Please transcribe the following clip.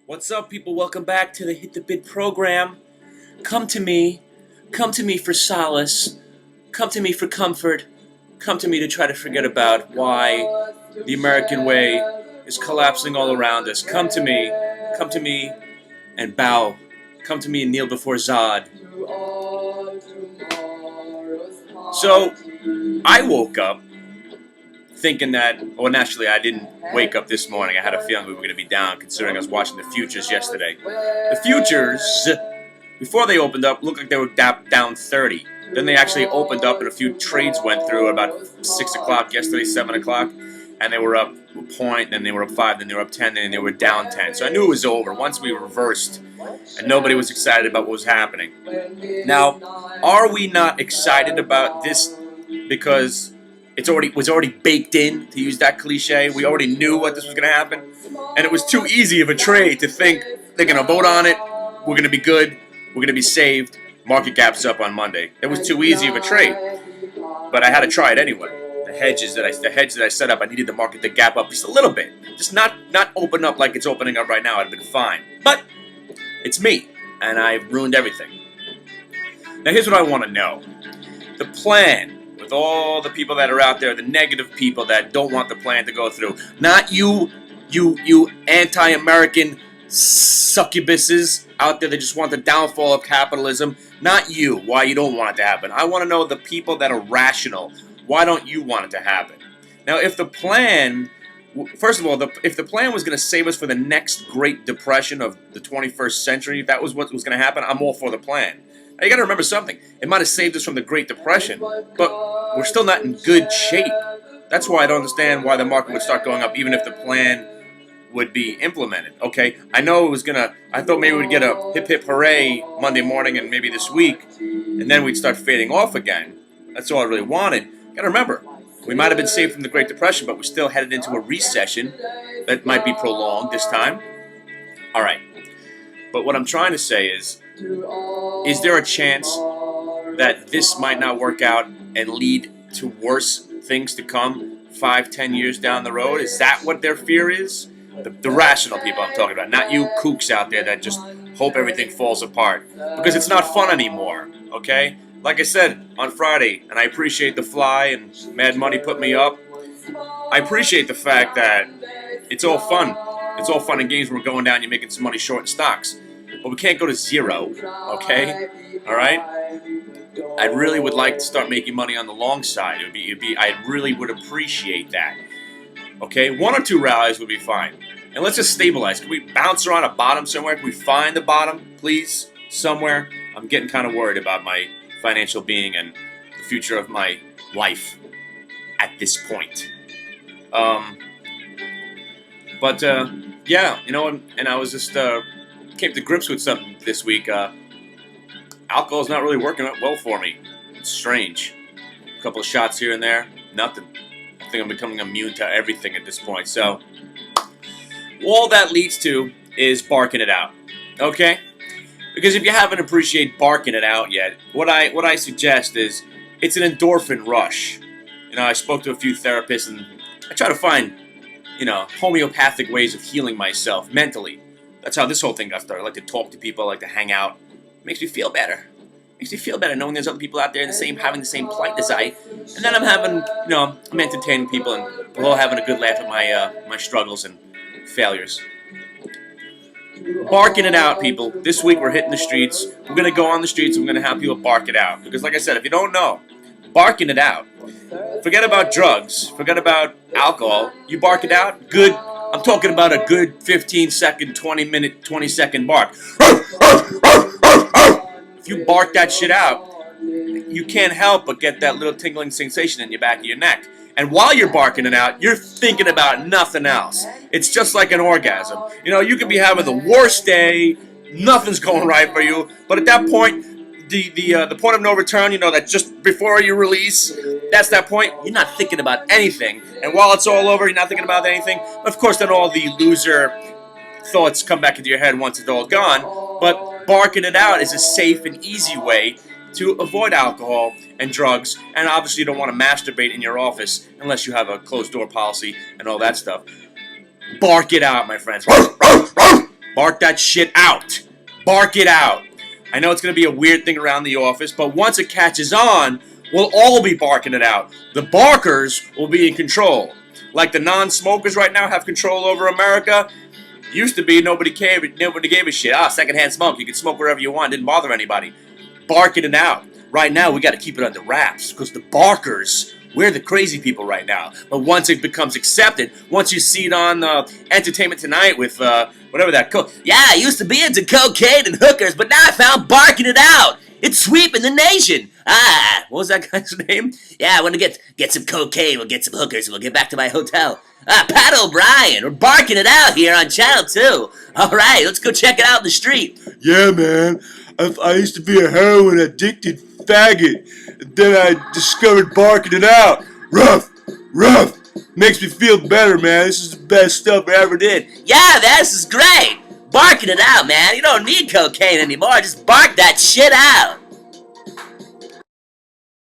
What's up, people? Welcome back to the Hit the Bid program. Come to me. Come to me for solace. Come to me for comfort. Come to me to try to forget about why the American way is collapsing all around us. Come to me. Come to me and bow. Come to me and kneel before Zod. So, I woke up thinking that, well, naturally, I didn't wake up this morning. I had a feeling we were going to be down, considering I was watching the futures yesterday. The futures, before they opened up, looked like they were down 30. Then they actually opened up, and a few trades went through at about 6 o'clock yesterday, 7 o'clock, and they were up a point, then they were up 5, then they were up 10, then they were down 10. So I knew it was over once we reversed, and nobody was excited about what was happening. Now, are we not excited about this because it was already baked in, to use that cliche? We already knew what this was going to happen. And it was too easy of a trade to think they're going to vote on it, we're going to be good, we're going to be saved, market gap's up on Monday. It was too easy of a trade. But I had to try it anyway. The hedge that I set up, I needed the market to gap up just a little bit. Just not open up like it's opening up right now. I'd have been fine. But it's me, and I've ruined everything. Now here's what I want to know. The plan, with all the people that are out there, the negative people that don't want the plan to go through. Not you anti-American succubuses out there that just want the downfall of capitalism. Not you, why you don't want it to happen. I want to know the people that are rational. Why don't you want it to happen? Now, if the plan, first of all, if the plan was going to save us for the next Great Depression of the 21st century, if that was what was going to happen, I'm all for the plan. Now, you got to remember something. It might have saved us from the Great Depression, but we're still not in good shape. That's why I don't understand why the market would start going up, even if the plan would be implemented. Okay, I know it was I thought maybe we'd get a hip hip hooray Monday morning and maybe this week, and then we'd start fading off again. That's all I really wanted. You got to remember, we might have been saved from the Great Depression, but we're still headed into a recession that might be prolonged this time. All right, but what I'm trying to say is there a chance that this might not work out and lead to worse things to come 5-10 years down the road? Is that what their fear is? The rational people I'm talking about, not you kooks out there that just hope everything falls apart. Because it's not fun anymore, okay? Like I said on Friday, and I appreciate The Fly and Mad Money put me up, I appreciate the fact that it's all fun. It's all fun and games when we're going down, you're making some money short in stocks. But we can't go to zero, okay? All right? I really would like to start making money on the long side. I really would appreciate that. Okay? 1 or 2 rallies would be fine. And let's just stabilize. Can we bounce around a bottom somewhere? Can we find the bottom, please? Somewhere? I'm getting kind of worried about my financial being and the future of my life at this point. Yeah, you know, and I was just came to grips with something this week. Alcohol's not really working out well for me. It's strange. A couple of shots here and there, nothing. I think I'm becoming immune to everything at this point. So, all that leads to is barking it out. Okay? Because if you haven't appreciated barking it out yet, what I suggest is it's an endorphin rush. You know, I spoke to a few therapists and I try to find, homeopathic ways of healing myself mentally. That's how this whole thing got started. I like to talk to people, I like to hang out. It makes me feel better. It makes me feel better knowing there's other people out there having the same plight as I. And then I'm entertaining people and we're all having a good laugh at my struggles and failures. Barking it out, people. This week we're hitting the streets. We're going to go on the streets and we're going to have people bark it out. Because like I said, if you don't know, barking it out. Forget about drugs. Forget about alcohol. You bark it out, good. I'm talking about a good 15-second, 20-second bark. If you bark that shit out, you can't help but get that little tingling sensation in your back of your neck. And while you're barking it out, you're thinking about nothing else. It's just like an orgasm. You know, you could be having the worst day, nothing's going right for you, but at that point, the point of no return, that just before you release, that's that point, you're not thinking about anything. And while it's all over, you're not thinking about anything. Of course, then all the loser thoughts come back into your head once it's all gone. But barking it out is a safe and easy way to avoid alcohol and drugs. And obviously, you don't want to masturbate in your office unless you have a closed door policy and all that stuff. Bark it out, my friends. Bark that shit out. Bark it out. I know it's going to be a weird thing around the office, but once it catches on, we'll all be barking it out. The barkers will be in control. Like the non-smokers right now have control over America. Used to be nobody gave a shit. Secondhand smoke. You could smoke wherever you want. Didn't bother anybody. Barking it out. Right now, we got to keep it under wraps because the barkers, we're the crazy people right now. But once it becomes accepted, once you see it on Entertainment Tonight with whatever that yeah, I used to be into cocaine and hookers, but now I found barking it out. It's sweeping the nation. What was that guy's name? Yeah, I want to get some cocaine. We'll get some hookers and we'll get back to my hotel. Pat O'Brien. We're barking it out here on Channel 2. All right, let's go check it out in the street. Yeah, man. I used to be a heroin addicted faggot. And then I discovered barking it out. Rough. Makes me feel better, man. This is the best stuff I ever did. Yeah, this is great. Barking it out, man. You don't need cocaine anymore. Just bark that shit out.